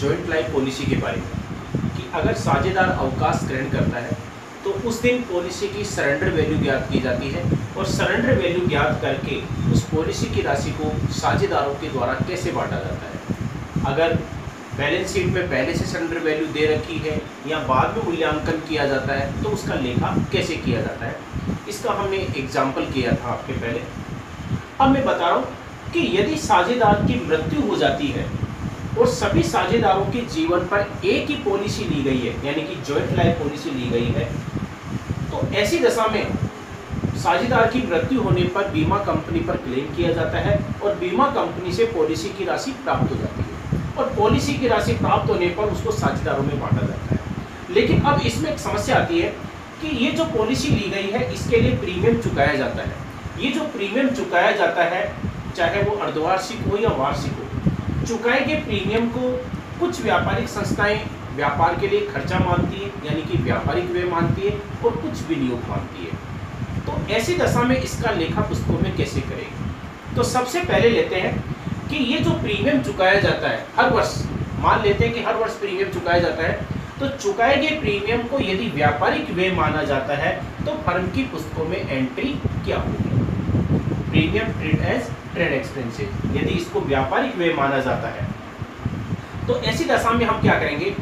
Joint life policy के बारे में कि अगर साझेदार अवकाश ग्रहण करता है तो उस दिन पॉलिसी की सरेंडर वैल्यू ज्ञात की जाती है और सरेंडर वैल्यू ज्ञात करके उस पॉलिसी की राशि को साझेदारों के द्वारा कैसे बांटा जाता है। अगर बैलेंस शीट में पहले से सरेंडर वैल्यू दे रखी है या बाद में मूल्यांकन किया जाता है तो उसका लेखा कैसे किया जाता है, इसका हमने एग्जाम्पल किया था आपके पहले। अब मैं बता रहा हूँ कि यदि साझेदार की मृत्यु हो जाती है और सभी साझेदारों के जीवन पर एक ही पॉलिसी ली गई है, यानी कि जॉइंट लाइफ पॉलिसी ली गई है, तो ऐसी दशा में साझेदार की मृत्यु होने पर बीमा कंपनी पर क्लेम किया जाता है और बीमा कंपनी से पॉलिसी की राशि प्राप्त हो जाती है और पॉलिसी की राशि प्राप्त होने पर उसको साझेदारों में बांटा जाता है। लेकिन अब इसमें एक समस्या आती है कि ये जो पॉलिसी ली गई है इसके लिए प्रीमियम चुकाया जाता है। ये जो प्रीमियम चुकाया जाता है, चाहे वो अर्धवार्षिक हो या वार्षिक हो, चुकाए गए प्रीमियम को कुछ व्यापारिक संस्थाएं व्यापार के लिए खर्चा मानती है, यानी कि व्यापारिक व्यय मानती है, और कुछ विनियोग मानती है। तो ऐसी दशा में इसका लेखा पुस्तकों में कैसे करेंगे? तो सबसे पहले लेते हैं कि ये जो प्रीमियम चुकाया जाता है हर वर्ष, मान लेते हैं कि हर वर्ष प्रीमियम चुकाया जाता है, तो चुकाए गए प्रीमियम को यदि व्यापारिक व्यय माना जाता है तो फर्म की पुस्तकों में एंट्री क्या होगी? Premium treat as trade expenses. यदि इसको व्यापारिक व्यय माना जाता है तो ऐसी दशा में हम क्या करेंगे,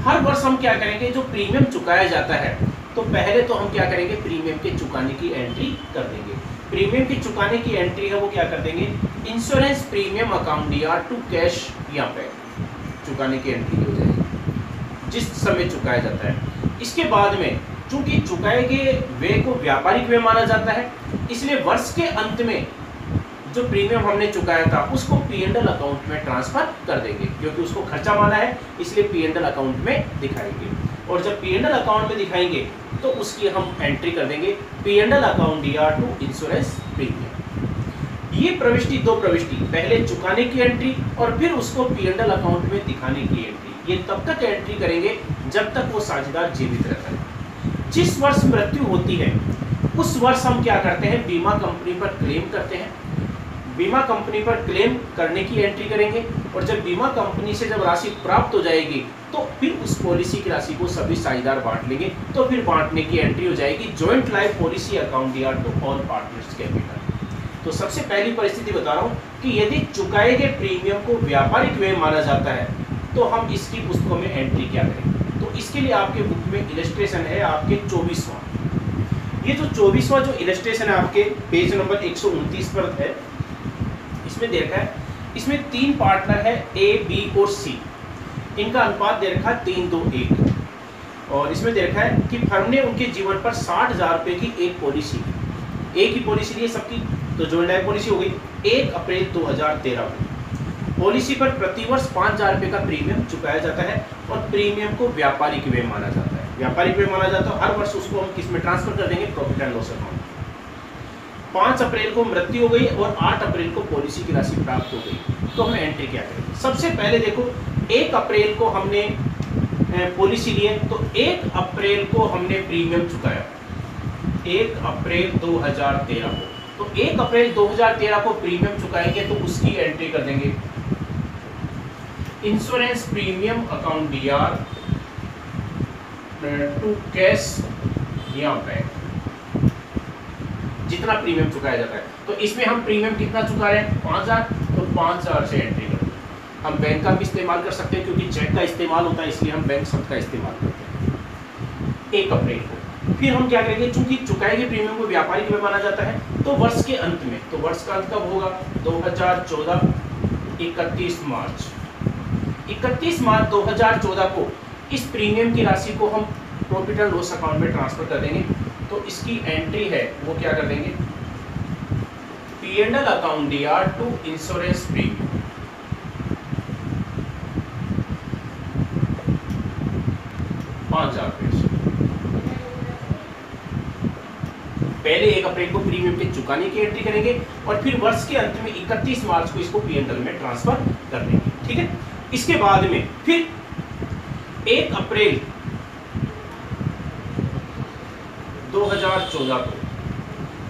हर वर्ष हम क्या करेंगे, जो प्रीमियम चुकाया जाता है तो पहले तो हम क्या करेंगे, प्रीमियम के चुकाने की एंट्री कर देंगे। प्रीमियम की चुकाने की एंट्री है वो क्या कर देंगे, इंश्योरेंस प्रीमियम अकाउंट या टू कैश या बैंक, चुकाने की एंट्री हो जाएगी जिस समय चुकाया जाता है। इसके बाद में चूंकि चुकाए गए व्यय को व्यापारिक व्यय माना जाता है, इसलिए वर्ष के अंत में जो प्रीमियम हमने चुकाया था उसको P&L अकाउंट में ट्रांसफर कर देंगे, क्योंकि उसको खर्चा माना है इसलिए P&L अकाउंट में दिखाएंगे। और जब P&L अकाउंट में दिखाएंगे तो उसकी हम एंट्री कर देंगे P&L अकाउंट या टू इंश्योरेंस प्रीमियम। ये प्रविष्टि, दो प्रविष्टि, पहले चुकाने की एंट्री और फिर उसको P&L अकाउंट में दिखाने की एंट्री, ये तब तक एंट्री करेंगे जब तक वो साझेदार जीवित रहता है। जिस वर्ष मृत्यु होती है उस वर्ष हम क्या करते हैं, बीमा कंपनी पर क्लेम करते हैं। बीमा कंपनी पर क्लेम करने की एंट्री करेंगे और जब बीमा कंपनी से जब राशि प्राप्त हो जाएगी तो फिर उस पॉलिसी की राशि को सभी साझेदार बांट लेंगे, तो फिर बांटने की एंट्री हो जाएगी जॉइंट लाइफ पॉलिसी अकाउंट या टू ऑल पार्टनर्स कैपिटल। तो सबसे पहली परिस्थिति बता रहा हूँ कि यदि चुकाए गए प्रीमियम को व्यापारिक व्यय माना जाता है तो हम इसकी पुस्तकों में एंट्री क्या करेंगे। तो इसके लिए आपके बुक में इलस्ट्रेशन है आपके 24वां। ये जो 24वां जो इलस्ट्रेशन है आपके पेज नंबर 129 पर है, इसमें देखा है, इसमें 3 पार्टनर है ए, बी और सी। इनका अनुपात दे रखा है 3:1 और इसमें दे रखा है कि फर्म ने उनके जीवन पर 60,000 रुपए की एक पॉलिसी, एक ही पॉलिसी ली है सबकी, तो जॉइंट लाइफ पॉलिसी हो गई 1 अप्रैल 2013 को। पॉलिसी पर प्रतिवर्ष 5,000 रुपए का प्रीमियम चुकाया जाता है और प्रीमियम को व्यापारिक व्यय माना जाता है। व्यापारिक व्यय माना जाता है, हर वर्ष उसको हम किस में ट्रांसफर कर देंगे, प्रॉफिट एंड लॉस अकाउंट। 5 अप्रैल को मृत्यु हो गई और 8 अप्रैल को पॉलिसी की राशि प्राप्त हो गई, तो हमें एंट्री क्या करेंगे। सबसे पहले देखो 1 अप्रैल को हमने पॉलिसी ली है तो 1 अप्रैल को हमने प्रीमियम चुकाया, 1 अप्रैल 2013 को। तो 1 अप्रैल 2013 को प्रीमियम चुकाएंगे तो उसकी एंट्री कर देंगे insurance premium account DR to cash या बैंक, जितना प्रीमियम चुकाया जाता है। तो इसमें हम प्रीमियम कितना चुका रहे हैं, 5,000, तो 5,000 से एंट्री कर दें। हम बैंक का भी इस्तेमाल कर सकते हैं क्योंकि चेक का इस्तेमाल होता है, इसलिए हम बैंक शब्द का इस्तेमाल करते हैं 1 अप्रैल को। फिर हम क्या करेंगे, चूंकि चुकाए गए प्रीमियम को व्यापारिक व्यय माना जाता है तो वर्ष के अंत में, तो वर्ष का अंत कब होगा, 2014 31 मार्च 2014 को इस प्रीमियम की राशि को हम प्रॉफिट एंड लॉस अकाउंट में ट्रांसफर कर देंगे। तो इसकी एंट्री है वो क्या कर देंगे, P&L account DR to insurance premium, पहले 1 अप्रैल को प्रीमियम के चुकाने की एंट्री करेंगे और फिर वर्ष के अंत में 31 मार्च को इसको P&L में ट्रांसफर कर देंगे। ठीक है, इसके बाद में फिर 1 अप्रैल 2014 को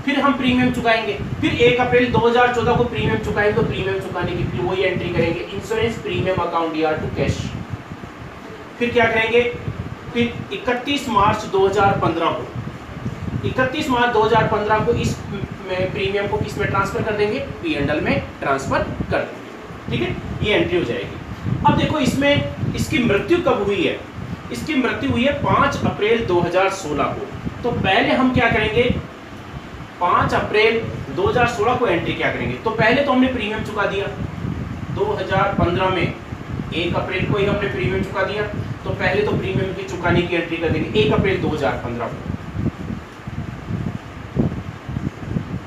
फिर हम प्रीमियम चुकाएंगे, फिर 1 अप्रैल 2014 को प्रीमियम चुकाएंगे तो प्रीमियम चुकाने की फिर वही एंट्री करेंगे insurance premium account DR to cash फिर क्या करेंगे, फिर 31 मार्च 2015 को 31 मार्च 2015 को इस प्रीमियम को किस में ट्रांसफर कर देंगे, P&L में ट्रांसफर कर देंगे। ठीक है, ये एंट्री हो जाएगी। अब देखो इसमें इसकी मृत्यु कब हुई है, इसकी मृत्यु हुई है 5 अप्रैल 2016 को। तो पहले हम क्या करेंगे, 5 अप्रैल 2016 को एंट्री क्या करेंगे, तो पहले तो हमने प्रीमियम चुका दिया 2015 में, 1 अप्रैल को ही हमने प्रीमियम चुका दिया, तो पहले तो प्रीमियम की चुकाने की एंट्री कर देंगे 1 अप्रैल 2015 को।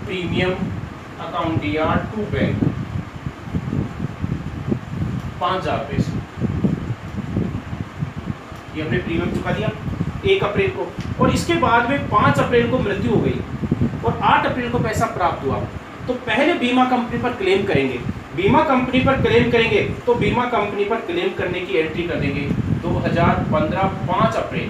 प्रीमियम अकाउंट दिया टू बैंक 5,000 रुपए से, ये हमने प्रीमियम चुका दिया 1 अप्रैल को। और इसके बाद में 5 अप्रैल को मृत्यु हो गई और 8 अप्रैल को पैसा प्राप्त हुआ, तो पहले बीमा कंपनी पर क्लेम करेंगे, बीमा कंपनी पर क्लेम करेंगे, तो बीमा कंपनी पर क्लेम करने की एंट्री कर देंगे 2015 5 अप्रैल।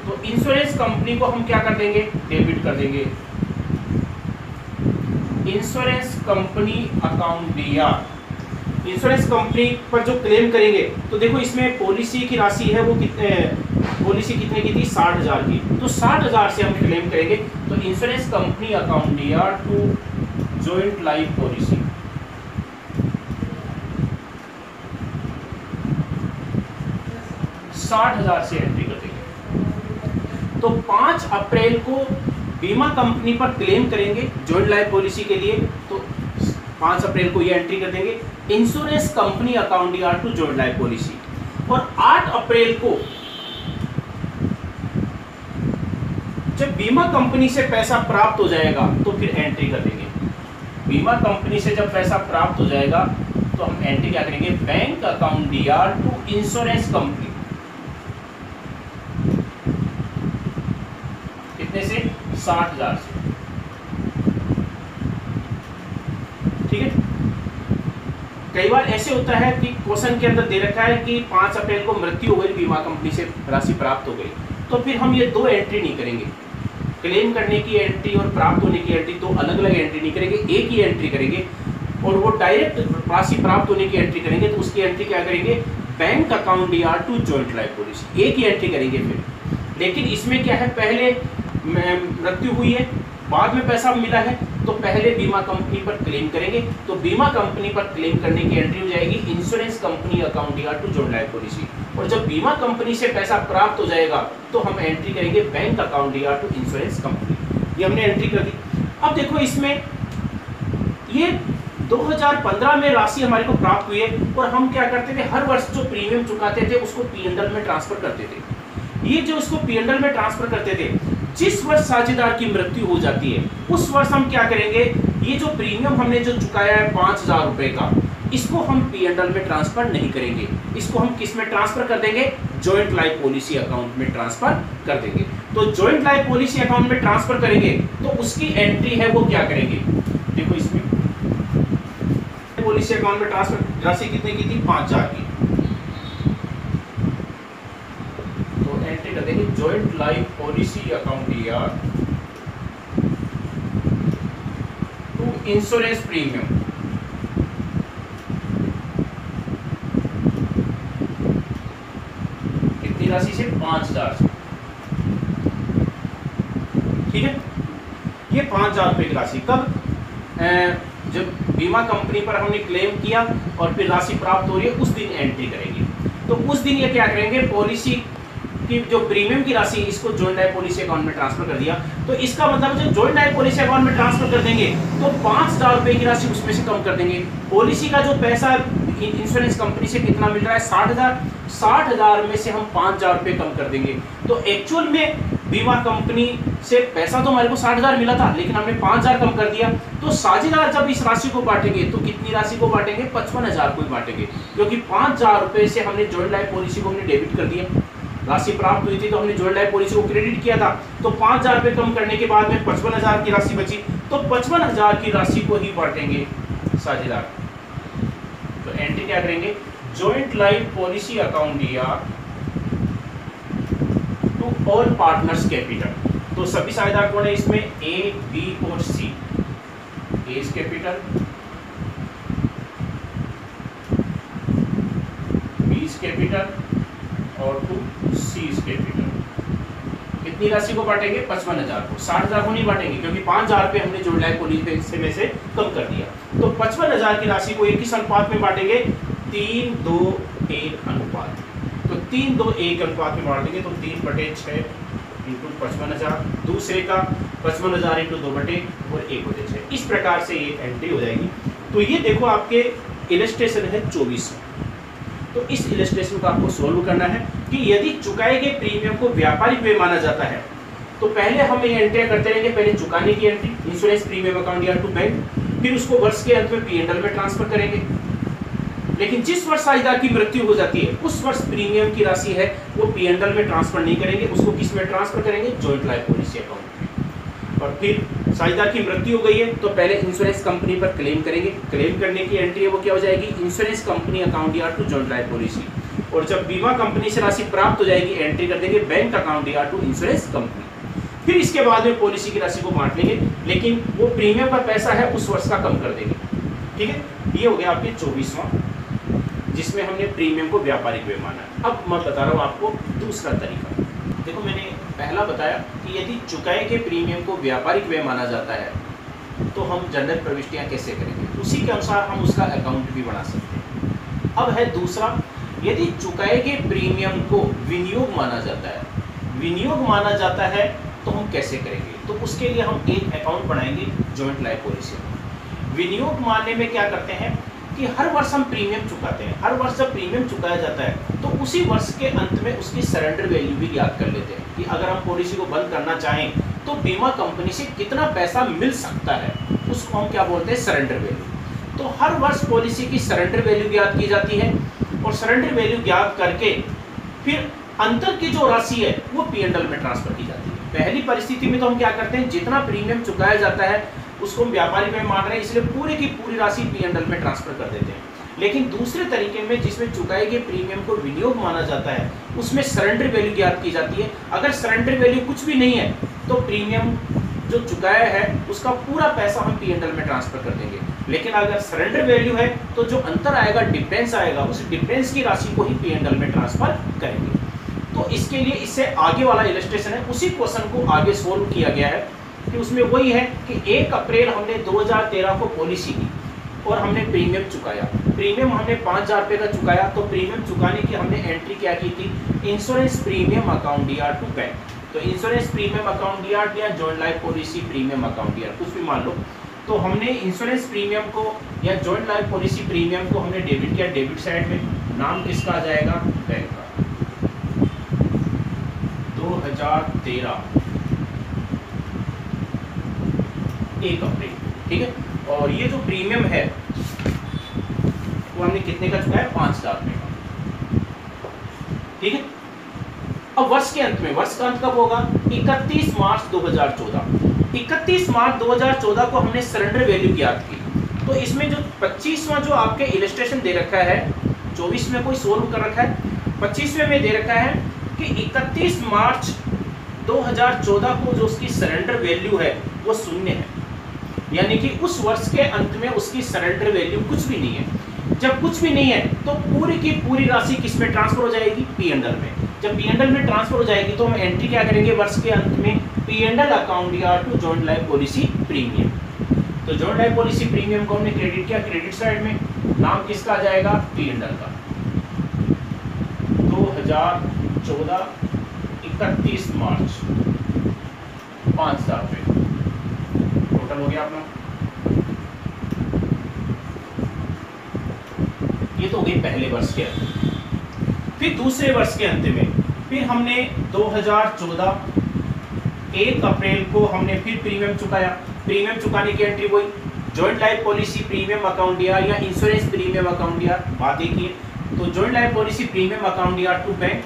तो इंश्योरेंस कंपनी को हम क्या कर देंगे, डेबिट कर देंगे, इंश्योरेंस कंपनी अकाउंट दिया। इंश्योरेंस कंपनी पर जो क्लेम करेंगे, तो देखो इसमें पॉलिसी की राशि है वो कितने, पॉलिसी कितने की थी 60,000 की, तो 60,000 से हम क्लेम करेंगे। तो इंश्योरेंस कंपनी अकाउंट दिया टू जॉइंट लाइफ पॉलिसी, $60,000 से एंट्री कर देंगे। तो 5 अप्रैल को बीमा कंपनी पर क्लेम करेंगे जॉइंट लाइफ पॉलिसी के लिए, तो 5 अप्रैल को ये एंट्री कर देंगे, इंश्योरेंस कंपनी अकाउंट दिया टू जॉइंट लाइफ पॉलिसी। और 8 अप्रैल को जब बीमा कंपनी से पैसा प्राप्त हो जाएगा तो फिर एंट्री कर देंगे, बीमा कंपनी से जब पैसा प्राप्त हो जाएगा तो हम एंट्री क्या करेंगे, बैंक अकाउंट दिया टू इंश्योरेंस कंपनी, कितने से 60,000 से। ठीक है, कई बार ऐसे होता है कि क्वेश्चन के अंदर दे रखा है कि 5 अप्रैल को मृत्यु हो गई, बीमा कंपनी से राशि प्राप्त हो गई, तो फिर हम ये 2 एंट्री नहीं करेंगे, क्लेम करने की एंट्री और प्राप्त होने की एंट्री, तो अलग अलग एंट्री नहीं करेंगे, एक ही एंट्री करेंगे। और वो डायरेक्ट राशि प्राप्त होने की एंट्री करेंगे, तो उसकी एंट्री क्या करेंगे, बैंक अकाउंट दिया टू जॉइंट लाइफ पॉलिसी, एक ही एंट्री करेंगे फिर। लेकिन इसमें क्या है, पहले मृत्यु हुई है, बाद में पैसा मिला है, तो पहले बीमा कंपनी पर क्लेम करेंगे, तो बीमा कंपनी पर क्लेम करने की एंट्री हो जाएगी इंश्योरेंस कंपनी अकाउंट दिया टू जॉइंट लाइफ पॉलिसी। और जब बीमा कंपनी से पैसा प्राप्त हो जाएगा तो हम एंट्री करेंगे बैंक अकाउंट दिया टू इंश्योरेंस कंपनी, ये हमने एंट्री कर दी। अब देखो इसमें ये 2015 में राशि हमारे को प्राप्त हुई है, और हम क्या करते थे, हर वर्ष जो प्रीमियम चुकाते थे उसको P&L में ट्रांसफर करते थे। ये जो उसको P&L में ट्रांसफर करते थे, जिस वर्ष साझेदार की मृत्यु हो जाती है उस वर्ष हम क्या करेंगे, ये जो प्रीमियम हमने जो चुकाया है 5,000 रुपए का, इसको हम P&L में ट्रांसफर नहीं करेंगे, इसको हम किस में ट्रांसफर कर देंगे, जॉइंट लाइफ पॉलिसी अकाउंट में ट्रांसफर कर देंगे। तो जॉइंट लाइफ पॉलिसी अकाउंट में ट्रांसफर करेंगे तो उसकी एंट्री है वो क्या करेंगे, देखो इसमें पॉलिसी अकाउंट में ट्रांसफर राशि कितने की थी, 5,000 की, तो एंट्री कर देंगे जॉइंट लाइफ पॉलिसी अकाउंट दिया टू इंश्योरेंस प्रीमियम, कितनी राशि से, 5,000 से। ठीक है, ये 5,000 रुपए की राशि कब, जब बीमा कंपनी पर हमने क्लेम किया और फिर राशि प्राप्त हो रही है उस दिन एंट्री करेंगे। तो उस दिन ये क्या करेंगे, पॉलिसी की जो प्रीमियम की राशि इसको जॉइंट लाइफ पॉलिसी अकाउंट में ट्रांसफर कर दिया, तो इसका मतलब जब जॉइंट लाइफ पॉलिसी अकाउंट में ट्रांसफर कर देंगे तो 5,000 रुपए की राशि उसमें से कम कर देंगे। पॉलिसी का जो पैसा इंश्योरेंस कंपनी से कितना मिल रहा है, 60,000, 60,000 में से हम 5,000 रुपए कम कर देंगे। तो एक्चुअल में बीमा कंपनी से पैसा तो हमारे को 60,000 मिला था, लेकिन हमने 5,000 कम कर दिया। तो साझेदार जब इस राशि को बांटेंगे तो कितनी राशि को बांटेंगे, 55,000 को बांटेंगे, क्योंकि 5,000 रुपए से हमने जॉइंट लाइफ पॉलिसी को हमने डेबिट कर दिया, राशि प्राप्त हुई थी तो हमने जॉइंट लाइफ पॉलिसी को क्रेडिट किया था। तो 5,000 रुपए कम करने के बाद में 55,000 की राशि बची, तो 55,000 की राशि को ही बांटेंगे साझेदार। तो एंट्री क्या करेंगे, जॉइंट लाइफ पॉलिसी अकाउंट दिया टू ऑल पार्टनर्स कैपिटल। तो सभी साझेदार कौन है इसमें, ए, बी और सी। एज कैपिटल, बी कैपिटल और टू सीज कैपिटल। कितनी राशि को बांटेंगे? 55,000 को। 60,000 को नहीं बांटेंगे क्योंकि 5,000 रुपये हमने जॉइंट लाइफ पॉलिसी में से कम कर दिया। तो 55,000 की राशि को किस अनुपात में बांटेंगे? 3-2-1 अनुपात। तो 3-2-1 अनुपात में बांट देंगे तो 3/6 इंटू 55,000, दूसरे का 55,000 इंटू 2/1/6। इस प्रकार से ये एंट्री हो जाएगी। तो ये देखो आपके इलस्ट्रेशन है 24। तो इस इलस्ट्रेशन को आपको सोल्व करना है कि यदि चुकाए गए प्रीमियम को व्यापारिक व्यय माना जाता है तो पहले हम ये एंट्री करते रहेंगे। पहले चुकाने की एंट्री, इंश्योरेंस प्रीमियम अकाउंट या टू बैंक, फिर उसको वर्ष के अंत में P&L में ट्रांसफर करेंगे। लेकिन जिस वर्ष साझेदार की मृत्यु हो जाती है उस वर्ष प्रीमियम की राशि है वो P&L में ट्रांसफर नहीं करेंगे, उसको किस में ट्रांसफर करेंगे? जॉइंट लाइफ पॉलिसी अकाउंट में। और फिर साझेदार की मृत्यु हो गई है तो पहले इंश्योरेंस कंपनी पर क्लेम करेंगे। क्लेम करने की एंट्री है वो क्या हो जाएगी? इंश्योरेंस कंपनी अकाउंट या टू जॉइंट लाइफ पॉलिसी। और जब बीमा कंपनी से राशि प्राप्त हो जाएगी एंट्री कर देंगे बैंक अकाउंट या टू इंश्योरेंस कंपनी। फिर इसके बाद में पॉलिसी की राशि को बांट लेंगे, लेकिन वो प्रीमियम का पैसा है उस वर्ष का कम कर देंगे। ठीक है, ये हो गया आपके 24वां, जिसमें हमने प्रीमियम को व्यापारिक व्यय माना। अब मैं बता रहा हूँ आपको दूसरा तरीका। देखो मैंने पहला बताया कि यदि चुकाए गए प्रीमियम को व्यापारिक व्यय माना जाता है तो हम जनरल प्रविष्टियां कैसे करेंगे, उसी के अनुसार हम उसका अकाउंट भी बना सकते हैं। अब है दूसरा, यदि चुकाए गए प्रीमियम को विनियोग माना जाता है, विनियोग माना जाता है तो हम कैसे करेंगे? तो उसके लिए हम एक अकाउंट बनाएंगे जॉइंट लाइफ पॉलिसी में। विनियोग मानने में क्या करते हैं कि हर वर्ष हम प्रीमियम चुकाते हैं। हर वर्ष जब प्रीमियम चुकाया जाता है तो उसी वर्ष के अंत में उसकी सरेंडर वैल्यू भी याद कर लेते हैं कि अगर हम पॉलिसी को बंद करना चाहें तो बीमा कंपनी से कितना पैसा मिल सकता है, उसको हम क्या बोलते हैं? Surrender value. तो हर वर्ष पॉलिसी की सरेंडर वैल्यू ज्ञात की जाती है और सरेंडर वैल्यू ज्ञात करके फिर अंतर की जो राशि है वो P&L में ट्रांसफर की जाती है। पहली परिस्थिति में तो हम क्या करते हैं, जितना प्रीमियम चुकाया जाता है उसको हम व्यापारिक व्यय मान रहे हैं इसलिए पूरी की पूरी राशि P&L में ट्रांसफर कर देते हैं। लेकिन दूसरे तरीके में जिसमें चुकाए गए प्रीमियम को विनियोग माना जाता है उसमें सरेंडर वैल्यू ज्ञात की जाती है। अगर सरेंडर वैल्यू कुछ भी नहीं है तो प्रीमियम जो चुकाया है उसका पूरा पैसा हम P&L में ट्रांसफर कर देंगे। लेकिन अगर सरेंडर वैल्यू है तो जो अंतर आएगा, डिफरेंस आएगा, उस डिफरेंस की राशि को ही P&L में ट्रांसफर करेंगे। तो इसके लिए इससे आगे वाला इलस्ट्रेशन है, उसी क्वेश्चन को आगे सोल्व किया गया है कि उसमें वही है कि 1 अप्रैल हमने 2013 को पॉलिसी की और हमने प्रीमियम चुकाया। प्रीमियम हमने 5,000 रुपये का चुकाया तो प्रीमियम चुकाने की हमने एंट्री क्या की थी? इंश्योरेंस प्रीमियम अकाउंट या टू बैंक। तो इंश्योरेंस प्रीमियम अकाउंट या joint life policy premium account या कुछ भी मान लो। तो हमने इंश्योरेंस प्रीमियम को या जॉइंट लाइफ पॉलिसी प्रीमियम को हमने डेबिट किया, डेबिट साइड में नाम किसका आ जाएगा? बैंक का। 2013 1 अप्रैल, ठीक है। और ये जो प्रीमियम है वो हमने कितने का चुकाया? 5,000 रुपये का, ठीक है। अब वर्ष के अंत में, वर्ष का अंत कब होगा? 31 मार्च 2014। 31 मार्च 2014 को हमने सरेंडर वैल्यू ज्ञात की। तो इसमें जो 25वां जो आपके इलस्ट्रेशन दे रखा है, 24 में कोई सोल्व कर रखा है, 25वें में दे रखा है कि 31 मार्च 2014 को जो उसकी सरेंडर वैल्यू है वो 0 है, यानी कि उस वर्ष के अंत में उसकी सरेंडर वैल्यू कुछ भी नहीं है। जब कुछ भी नहीं है तो पूरी की पूरी राशि किस में ट्रांसफर हो जाएगी? P&L में। जब P&L में ट्रांसफर हो जाएगी तो हम एंट्री क्या करेंगे वर्ष के अंत में? P&L अकाउंट या to joint life policy premium. तो जॉइंट लाइफ पॉलिसी प्रीमियम को हमने क्रेडिट किया, क्रेडिट साइड में नाम किसका आ जाएगा? P&L का। 2014 31 मार्च 5,000 रुपये टोटल हो गया अपना। ये तो हो गई पहले वर्ष के अंत। फिर दूसरे वर्ष के अंत में फिर हमने 2014 1 अप्रैल को हमने फिर प्रीमियम चुकाया। प्रीमियम चुकाने की एंट्री वही joint life policy premium account या इंश्योरेंस प्रीमियम अकाउंट या बात एक ही है। तो joint life policy premium account या टू बैंक।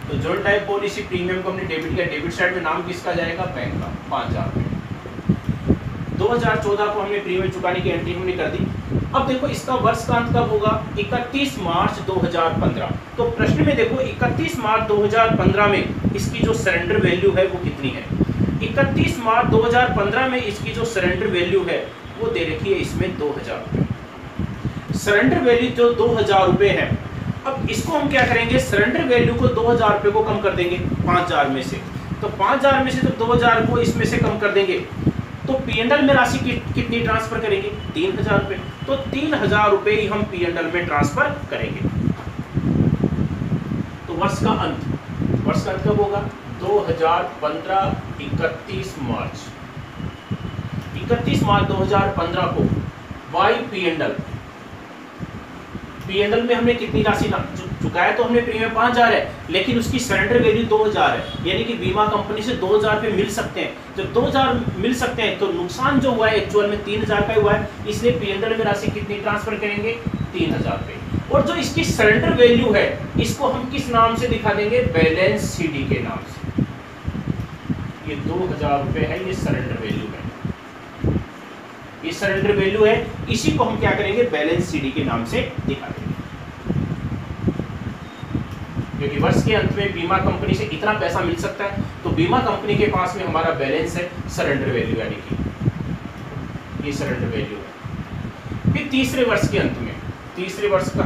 तो जॉइंट लाइफ पॉलिसी प्रीमियम को हमने डेबिट किया, डेबिट साइड में नाम किसका जाएगा? बैंक का। 5,000 रुपये। 2014 को हमने प्रीमियम चुकाने की एंट्री हमने कर दी। अब देखो इसका वर्ष का अंत कब होगा? 31 मार्च 2015। तो प्रश्न में देखो 31 मार्च 2015 में इसकी जो सरेंडर वैल्यू है वो कितनी है? 31 मार्च 2015 में इसकी जो सरेंडर वैल्यू है वो दे रखी है इसमें 2,000 रुपये। सरेंडर वैल्यू जो 2,000 रुपये है अब इसको हम क्या करेंगे, सरेंडर वैल्यू को 2000 रुपये को कम कर देंगे 5000 में से। तो 5000 में से जब 2000 को इसमें से कम कर देंगे तो पी&एल में राशि कितनी ट्रांसफर करेंगे, 3000 रुपये। तो 3000 रुपये ही हम पी&एल में ट्रांसफर करेंगे। तो वर्ष का अंत कब होगा, 2015 31 मार्च 2015 को बाई पी&एल में हमने कितनी राशि चुकाया, तो हमने प्रीमियम 5000 है, लेकिन उसकी सरेंडर वैल्यू 2000 है, यानी कि बीमा कंपनी से 2000 रुपये मिल सकते हैं। जब 2000 मिल सकते हैं तो नुकसान जो हुआ है एक्चुअल में 3000 का हुआ है, इसलिए पी&एल में राशि कितनी ट्रांसफर करेंगे, 3000 रुपये। और जो इसकी सरेंडर वैल्यू है इसको हम किस नाम से दिखा देंगे, बैलेंस सीडी के नाम से। ये 2000 रुपये है, ये सरेंडर वैल्यू है, ये सरेंडर वैल्यू है, इसी को हम क्या करेंगे, बैलेंस सीडी के नाम से दिखा देंगे। क्योंकि वर्ष के अंत में बीमा कंपनी से इतना पैसा मिल सकता है, तो बीमा कंपनी के पास में हमारा बैलेंस है सरेंडर वैल्यू, यानी कि ये सरेंडर वैल्यू है। फिर तीसरे वर्ष के अंत में, तीसरे वर्ष का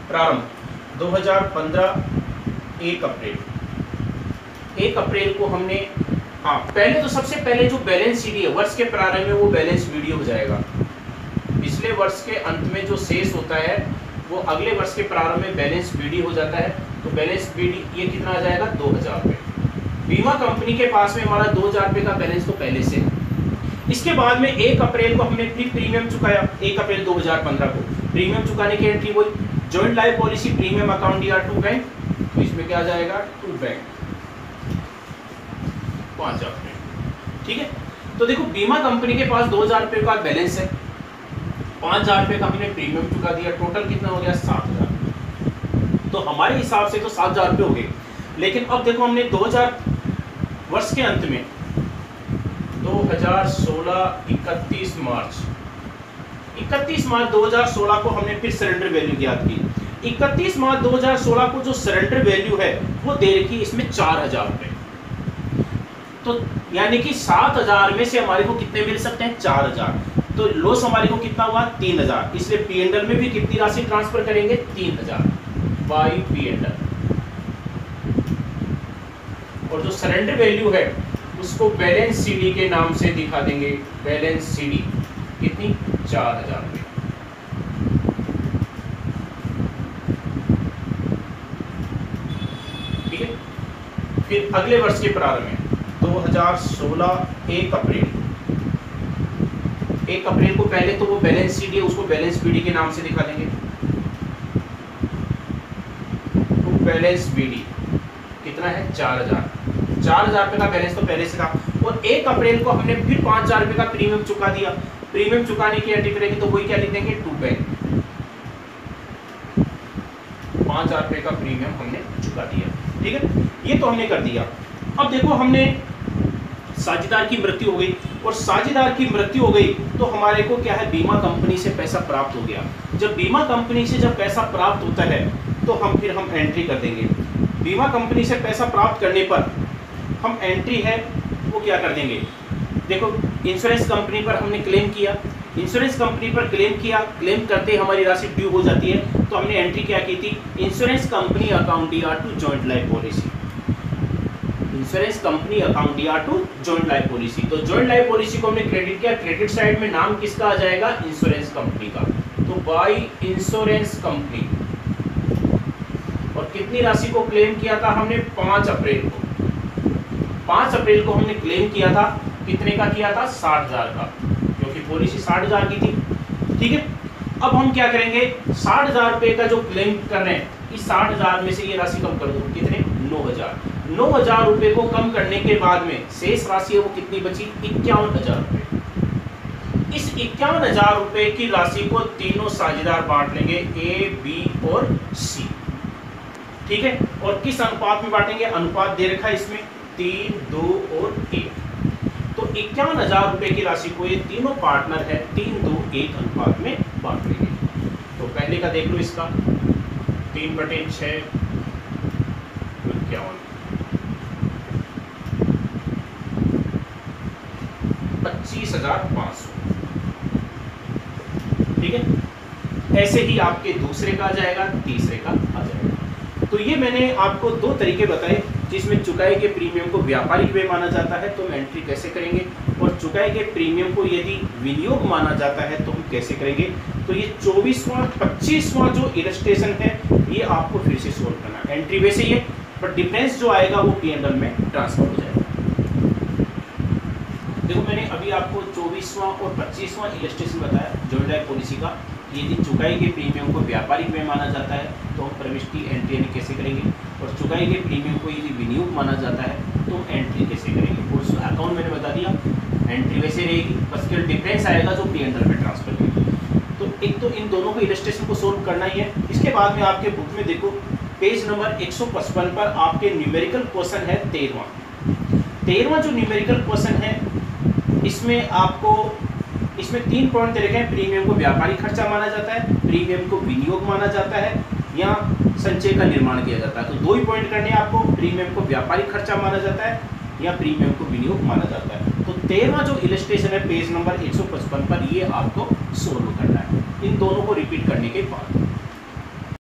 प्रारंभ 2015 1 अप्रैल को हमने, पहले तो सबसे पहले जो बैलेंस सीडी है वर्ष के प्रारंभ में वो बैलेंस वीडियो हो जाएगा। पिछले वर्ष के अंत में जो शेष होता है वो अगले वर्ष के प्रारंभ में बैलेंस बीडी हो जाता है। तो बैलेंस बीडी ये कितना आ जाएगा, 2000 रुपये। बीमा कंपनी के पास में हमारा 2000 रुपये का बैलेंस तो पहले से। इसके बाद में 1 अप्रैल को हमने फिर प्रीमियम चुकाया, 1 अप्रैल 2015 को प्रीमियम चुकाने की एंट्री हुई, joint life policy premium account या टू बैंक, तो इसमें क्या आ जाएगा, टू बैंक 5000 रुपये। ठीक है, तो देखो बीमा कंपनी के पास 2000 रुपये का बैलेंस है, 5000 रुपये का हमने प्रीमियम चुका दिया, टोटल कितना हो गया, 7000। तो हमारे हिसाब से तो 7000 रुपये हो गए। लेकिन अब देखो हमने 2000 वर्ष के अंत में 2016 31 मार्च 2016 को हमने फिर सरेंडर वैल्यू ज्ञात की। 31 मार्च 2016 को जो सरेंडर वैल्यू है वो दे रखी इसमें 4000 रुपये। तो यानी कि 7000 में से हमारे को कितने मिल सकते हैं, 4000। तो लॉस हमारे को कितना हुआ, 3000। इसलिए पी&एल में भी कितनी राशि ट्रांसफर करेंगे, 3000 बाई पी&एल। और जो सरेंडर वैल्यू है उसको बैलेंस सीडी के नाम से दिखा देंगे, बैलेंस सीडी कितनी, 4000 रुपये। ठीक है, फिर अगले वर्ष के प्रारंभ में 2016 1 अप्रैल को पहले तो वो बैलेंस सीडी है, उसको बैलेंस बीडी के नाम से दिखा देंगे, तो बैलेंस बीडी कितना है, 4000 रुपये का बैलेंस तो पहले से था। और 1 अप्रैल को हमने फिर 5000 रुपये का प्रीमियम चुका दिया, प्रीमियम चुकाने की एंट्री करेंगे तो वही क्या लिख देंगे, टू बैंक 5000 रुपये का प्रीमियम हमने चुका दिया। ठीक है, ये तो हमने कर दिया। अब देखो हमने साझेदार की मृत्यु हो गई, और साझेदार की मृत्यु हो गई तो हमारे को क्या है, बीमा कंपनी से पैसा प्राप्त हो गया। जब बीमा कंपनी से जब पैसा प्राप्त होता है तो हम एंट्री कर देंगे। बीमा कंपनी से पैसा प्राप्त करने पर हम एंट्री है वो क्या कर देंगे, देखो इंश्योरेंस कंपनी पर हमने क्लेम किया, इंश्योरेंस कंपनी पर क्लेम करते हमारी राशि ड्यू हो जाती है, तो हमने एंट्री क्या की थी, insurance company account to joint life policy, insurance company account to joint life policy. तो जॉइंट लाइफ पॉलिसी को हमने क्रेडिट किया, क्रेडिट साइड में नाम किसका आ जाएगा, इंश्योरेंस कंपनी का, तो बाई इंश्योरेंस कंपनी। और कितनी राशि को क्लेम किया था हमने, 5 अप्रैल को। 5 अप्रैल को हमने क्लेम किया था, कितने का किया था, 60000 का, क्योंकि पॉलिसी 60000 की थी। ठीक है, अब हम क्या करेंगे, 60000 रुपये का जो क्लेम कर रहे हैं, इस 60000 में से ये राशि कम कर दो, कितने, 9000 रुपये को कम करने के बाद में शेष राशि है वो कितनी बची, 51000 रुपये। इस 51000 रुपये की राशि को तीनों साझेदार बांट लेंगे, ए, बी और सी। ठीक है, और किस अनुपात में बांटेंगे, अनुपात दे रखा है इसमें 3, 2 और 1। तो 51000 रुपये की राशि को ये तीनों पार्टनर है 3, 2, 1 अनुपात में बांट लेंगे। तो पहले का देख लो, इसका 3/6 51, 25,500। ठीक है, ऐसे ही आपके दूसरे का आ जाएगा, तीसरे का आ जाएगा। तो ये मैंने आपको दो तरीके बताए जिसमें चुकाए गए प्रीमियम को व्यापारिक व्यय माना जाता है तो हम एंट्री कैसे करेंगे, और चुकाए गए प्रीमियम को यदि विनियोग माना जाता है तो हम कैसे करेंगे। तो ये 24वां 25वां जो इलस्ट्रेशन है ये आपको फिर से सोल्व करना है। एंट्री वैसे ही है पर डिफरेंस जो आएगा वो P&L में ट्रांसफर हो जाएगा। देखो मैंने अभी आपको 24वां और 25वां इलस्ट्रेशन बताया जॉइंट डायरेक्ट पॉलिसी का। यदि चुकाए गए प्रीमियम को व्यापारिक व्यय माना जाता है तो हम प्रविष्टि एंट्री कैसे करेंगे, और चुकाए गए प्रीमियम को यदि विनियोग माना जाता है तो हम एंट्री कैसे करेंगे। और अकाउंट मैंने बता दिया एंट्री वैसे रहेगी, बस केवल डिफरेंस आएगा जो P&L में ट्रांसफर करेंगे। तो एक तो इन दोनों को इलस्ट्रेशन को सोल्व करना ही है। इसके बाद में आपके बुक में देखो पेज नंबर 155 पर आपके न्यूमेरिकल क्वेश्चन है 13वां जो न्यूमेरिकल क्वेश्चन है इसमें 3 पॉइंट दे रखे हैं। प्रीमियम को व्यापारिक खर्चा माना जाता है, प्रीमियम को विनियोग माना जाता है, या संचय का निर्माण किया जाता है। तो 2 ही पॉइंट करने हैं आपको, प्रीमियम को व्यापारिक खर्चा माना जाता है या प्रीमियम को विनियोग माना जाता है। तो 13वां जो इलस्ट्रेशन है पेज नंबर 155 पर ये आपको सोल्व करना है इन दोनों को रिपीट करने के बाद।